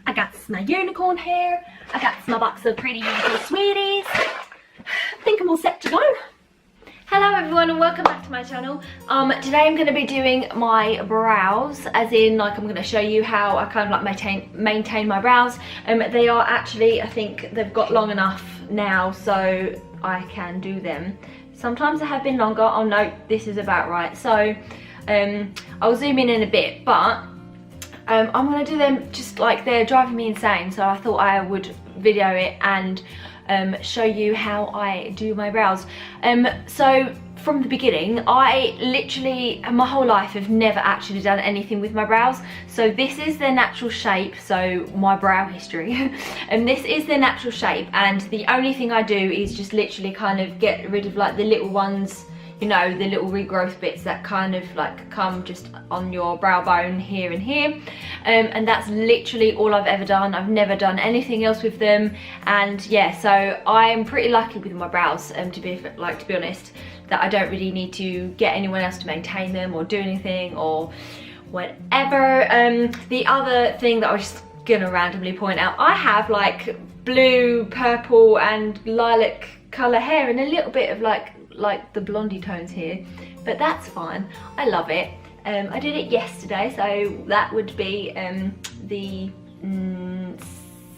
I got my unicorn hair. I got my box of pretty little sweeties. I think I'm all set to go. Hello everyone and welcome back to my channel. Today I'm going to be doing my brows, as in like I'm going to show you how I kind of like maintain my brows. They are actually, I think they've got long enough now so I can do them. Sometimes they have been longer. Oh no, this is about right. So I'll zoom in a bit, but I'm going to do them just like they're driving me insane, so I thought I would video it and show you how I do my brows. So from the beginning, I literally my whole life have never actually done anything with my brows. So this is their natural shape, so my brow history, and this is their natural shape, and the only thing I do is just literally kind of get rid of like the little ones, you know, the little regrowth bits that kind of like come just on your brow bone here and here, and that's literally all I've ever done. I've never done anything else with them, and yeah, so I'm pretty lucky with my brows, to be honest, that I don't really need to get anyone else to maintain them or do anything or whatever. The other thing that I was just gonna randomly point out, I have like blue, purple and lilac colour hair and a little bit of like the blondie tones here, but that's fine. I love it. I did it yesterday, so that would be the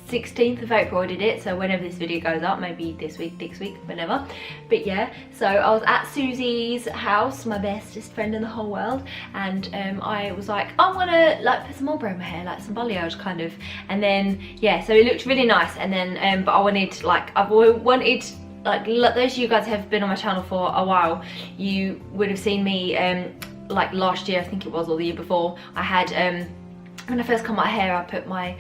16th of April I did it, so whenever this video goes up, maybe this week, next week, whenever. But yeah, so I was at Susie's house, my bestest friend in the whole world, and I was like, I want to like put some more in my hair, like some balayage kind of, and then yeah, so it looked really nice, and then but I wanted like, I've always wanted, like those of you guys have been on my channel for a while, you would have seen me like last year, I think it was, or the year before, I had when I first cut my hair, I put my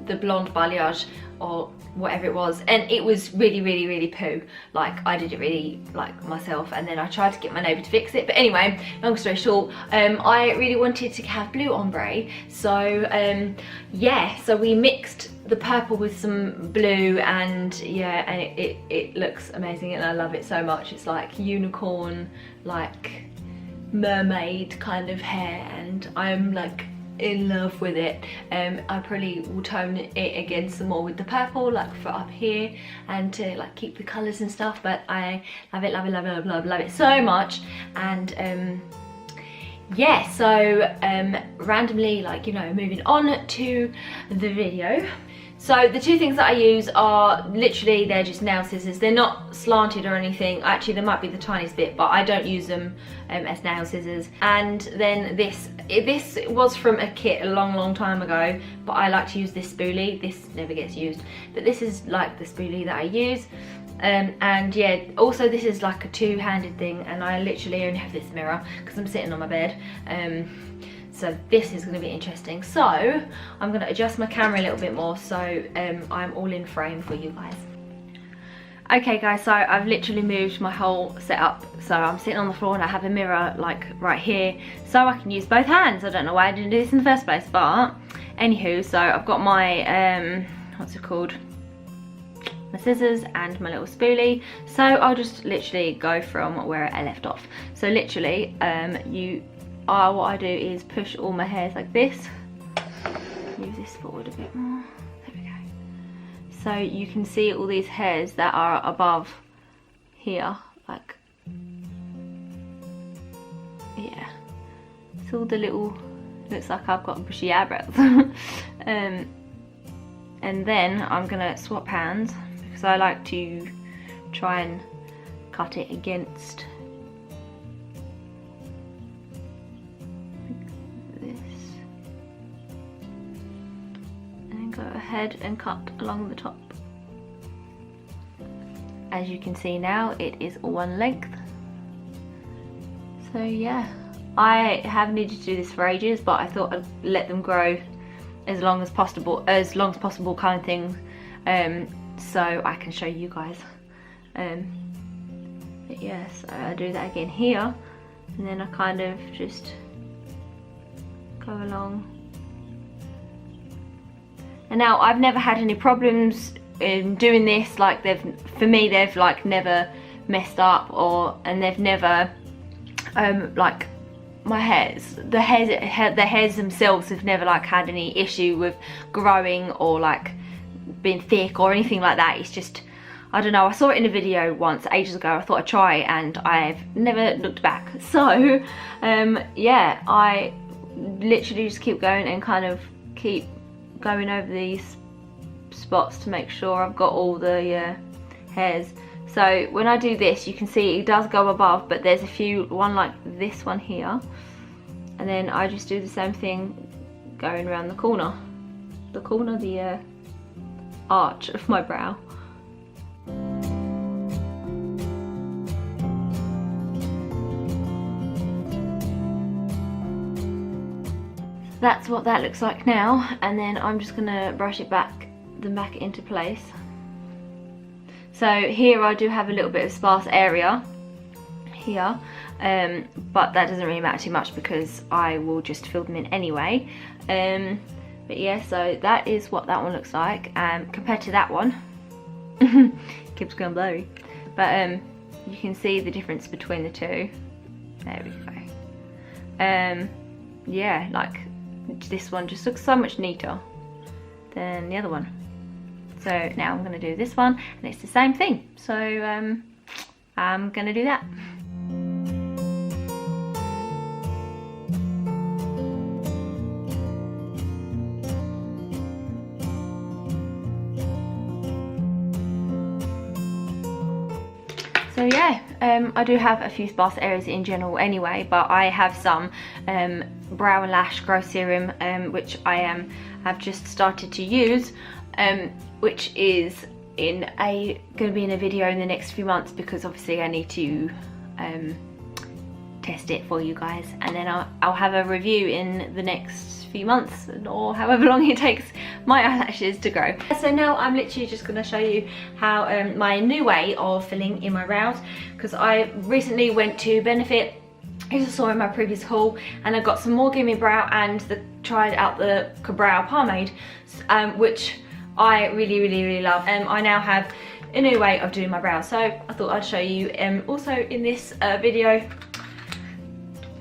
the blonde balayage or whatever it was, and it was really poo. Like I did it really like myself, and then I tried to get my neighbour to fix it, but anyway, long story short, I really wanted to have blue ombre, so yeah, so we mixed the purple with some blue, and yeah, and it looks amazing and I love it so much. It's like unicorn, like mermaid kind of hair, and I'm like in love with it. I probably will tone it again some more with the purple, like for up here, and to like keep the colours and stuff, but I love it, love it so much. And yeah, so randomly, like, you know, moving on to the video. So the two things that I use are literally, they're just nail scissors. They're not slanted or anything. Actually, there might be the tiniest bit, but I don't use them as nail scissors. And then this was from a kit a long time ago, but I like to use this spoolie. This never gets used, but this is like the spoolie that I use. And yeah, also this is like a two-handed thing, and I literally only have this mirror because I'm sitting on my bed. So this is going to be interesting. So I'm going to adjust my camera a little bit more so I'm all in frame for you guys. Okay guys, so I've literally moved my whole setup. So I'm sitting on the floor and I have a mirror like right here, so I can use both hands. I don't know why I didn't do this in the first place, but anywho, so I've got my, what's it called? My scissors and my little spoolie. So I'll just literally go from where I left off. So literally, what I do is push all my hairs like this. Move this forward a bit more. There we go. So you can see all these hairs that are above here, like, yeah. It's all the little, looks like I've got bushy eyebrows. And then I'm gonna swap hands because I like to try and cut it against go ahead and cut along the top. As you can see now, it is one length. So yeah, I have needed to do this for ages, but I thought I'd let them grow as long as possible kind of thing, so I can show you guys. But yeah, so I do that again here, and then I kind of just go along. And now I've never had any problems in doing this, like for me they've like never messed up, and they've never like my hairs. The hairs themselves have never like had any issue with growing or like being thick or anything like that. It's just, I don't know, I saw it in a video once ages ago. I thought I'd try it and I've never looked back. So yeah, I literally just keep going and kind of keep going over these spots to make sure I've got all the hairs. So when I do this, you can see it does go above, but there's a few, one like this one here, and then I just do the same thing going around the arch of my brow. That's what that looks like now, and then I'm just gonna brush it back into place. So here I do have a little bit of sparse area here, but that doesn't really matter too much because I will just fill them in anyway. But yeah, so that is what that one looks like compared to that one. Keeps going blurry, but you can see the difference between the two. There we go. Yeah, like this one just looks so much neater than the other one. So now I'm going to do this one and it's the same thing. So I'm going to do that. So yeah, I do have a few sparse areas in general anyway, but I have some brow and lash growth serum which I have just started to use, which is going to be in a video in the next few months because obviously I need to test it for you guys, and then I'll have a review in the next few months or however long it takes my eyelashes to grow. So now I'm literally just going to show you how my new way of filling in my brows, because I recently went to Benefit, as I saw in my previous haul, and I got some more Gimme Brow and tried out the brow pomade, which I really love. I now have a new way of doing my brows, so I thought I'd show you also in this video,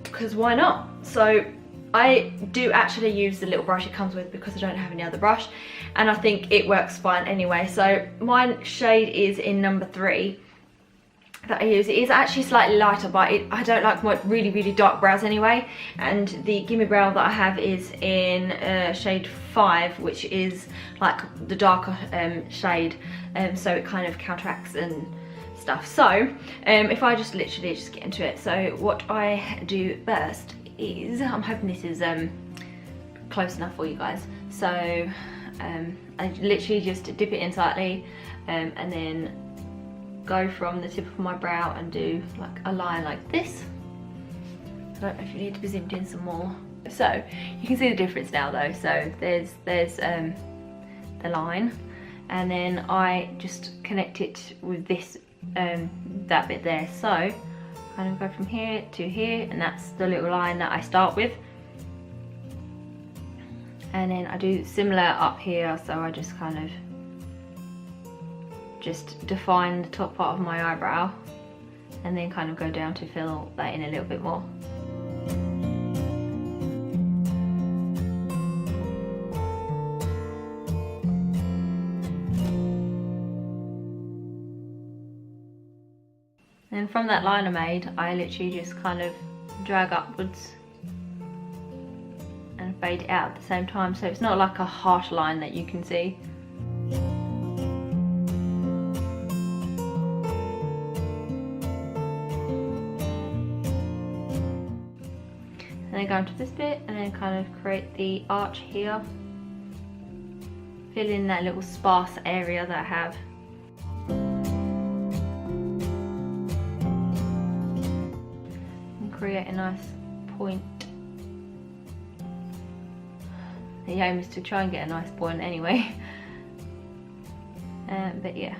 because why not? So I do actually use the little brush it comes with because I don't have any other brush, and I think it works fine anyway. So my shade is in number 3 that I use. It is actually slightly lighter, but I don't like my really dark brows anyway, and the Gimme Brow that I have is in shade 5, which is like the darker shade, so it kind of counteracts and stuff. So if I just literally get into it, so what I do first is, I'm hoping this is close enough for you guys, so I literally just dip it in slightly and then go from the tip of my brow and do like a line like this. I don't know if you need to be zoomed in some more. So you can see the difference now though. So there's the line, and then I just connect it with this that bit there. So kind of go from here to here, and that's the little line that I start with. And then I do similar up here, so I just kind of just define the top part of my eyebrow and then kind of go down to fill that in a little bit more. And from that line I made, I literally just kind of drag upwards and fade it out at the same time, so it's not like a harsh line that you can see. And then go into this bit and then kind of create the arch here. Fill in that little sparse area that I have. And create a nice point. The aim is to try and get a nice point anyway. But yeah.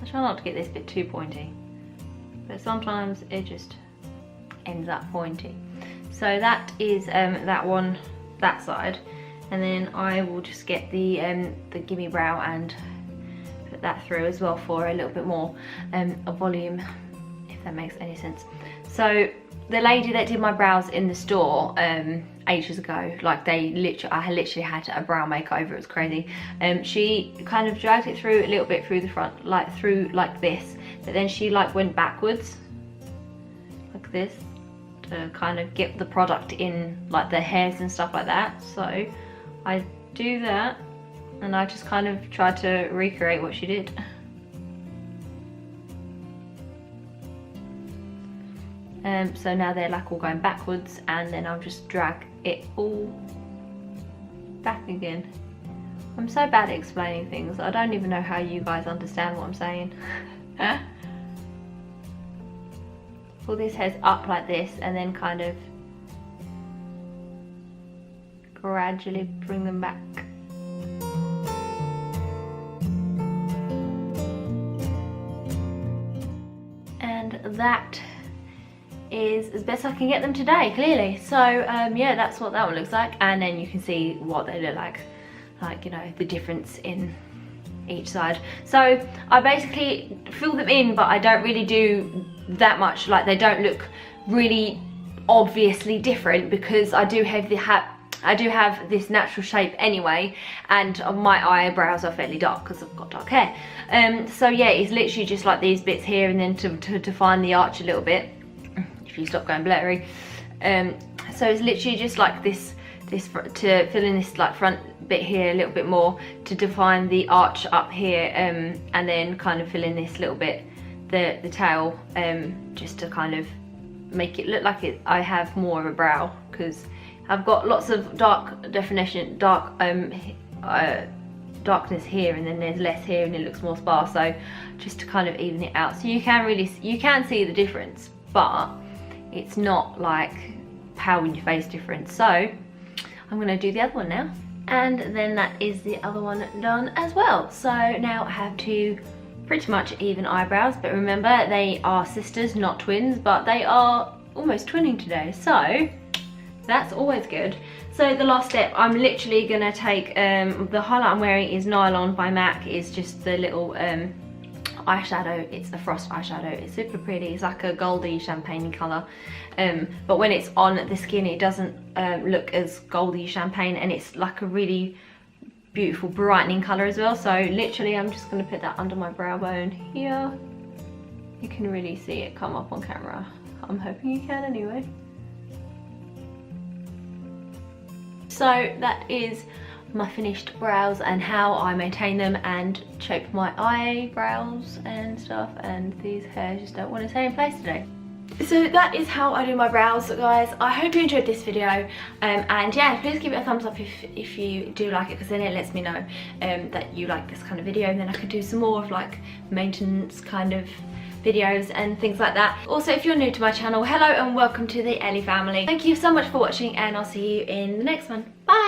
Try not to get this bit too pointy, but sometimes it just ends up pointy. So that is that side, and then I will just get the Gimme Brow and put that through as well for a little bit more of volume, if that makes any sense. So the lady that did my brows in the store ages ago, like I literally had a brow makeover, it was crazy. She kind of dragged it through a little bit through the front, like through like this, but then she like went backwards like this to kind of get the product in like the hairs and stuff like that. So I do that and I just kind of try to recreate what she did. So now they're like all going backwards, and then I'll just drag it all back again. I'm so bad at explaining things, I don't even know how you guys understand what I'm saying. Pull these hairs up like this and then kind of gradually bring them back. And that is as best I can get them today, clearly. So yeah, that's what that one looks like, and then you can see what they look like, you know, the difference in each side. So I basically fill them in, but I don't really do that much, like they don't look really obviously different because I do have this natural shape anyway, and my eyebrows are fairly dark because I've got dark hair. So yeah, it's literally just like these bits here, and then to define the arch a little bit, if you stop going blurry. So it's literally just like this to fill in this like front bit here a little bit more to define the arch up here, and then kind of fill in this little bit, the tail, just to kind of make it look like I have more of a brow, because I've got lots of darkness here, and then there's less here, and it looks more sparse. So just to kind of even it out, so you can see the difference, but it's not like power in your face difference. So I'm gonna do the other one now, and then that is the other one done as well. So now I have two pretty much even eyebrows, but remember they are sisters, not twins, but they are almost twinning today, so that's always good. So the last step, I'm literally gonna take the highlight I'm wearing is Nylon by MAC. It's just the little eyeshadow. It's the Frost eyeshadow. It's super pretty. It's like a goldy champagne colour, but when it's on the skin it doesn't look as goldy champagne, and it's like a really beautiful brightening colour as well. So literally I'm just going to put that under my brow bone here. You can really see it come up on camera. I'm hoping you can anyway. So that is my finished brows and how I maintain them and shape my eyebrows and stuff, and these hairs just don't want to stay in place today. So that is how I do my brows, guys. I hope you enjoyed this video, and yeah, please give it a thumbs up if you do like it, because then it lets me know that you like this kind of video, and then I could do some more of like maintenance kind of videos and things like that. Also, if you're new to my channel, hello and welcome to the Elli family. Thank you so much for watching, and I'll see you in the next one. Bye!